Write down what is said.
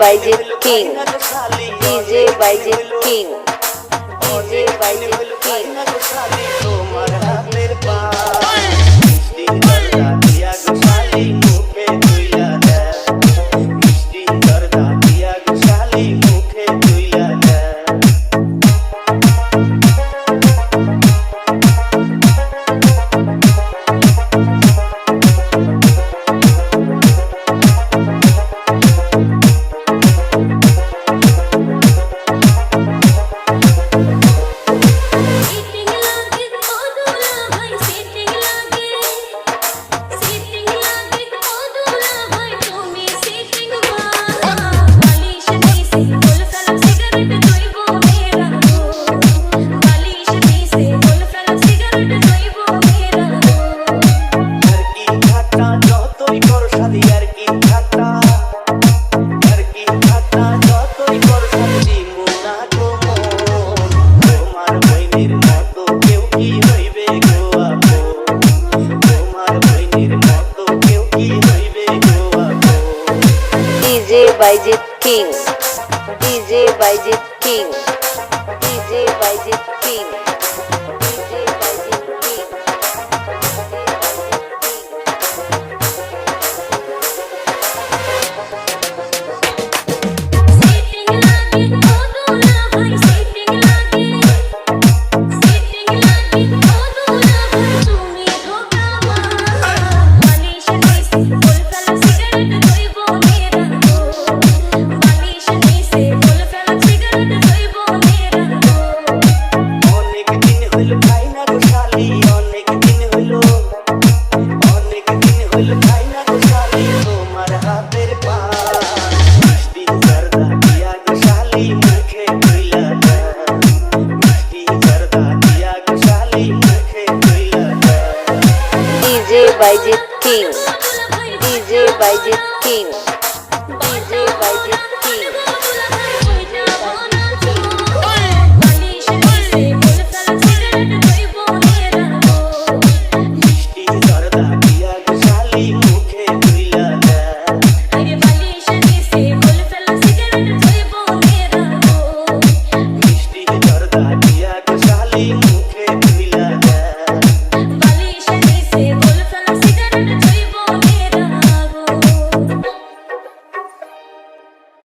Bajit King, DJ Bajit King, DJ Bajit King. তোমার হাতের পান মিষ্টি জর্দা দিয়া গোশালি মুখে তুইলা দেয় মিষ্টি জর্দা দিয়া গোশালি মুখে তুইলা দেয় DJ Bajit King, DJ Bajit King, DJ Bajit King, DJ Bajit King. DJ Bajit King, DJ Bajit King, DJ Bajit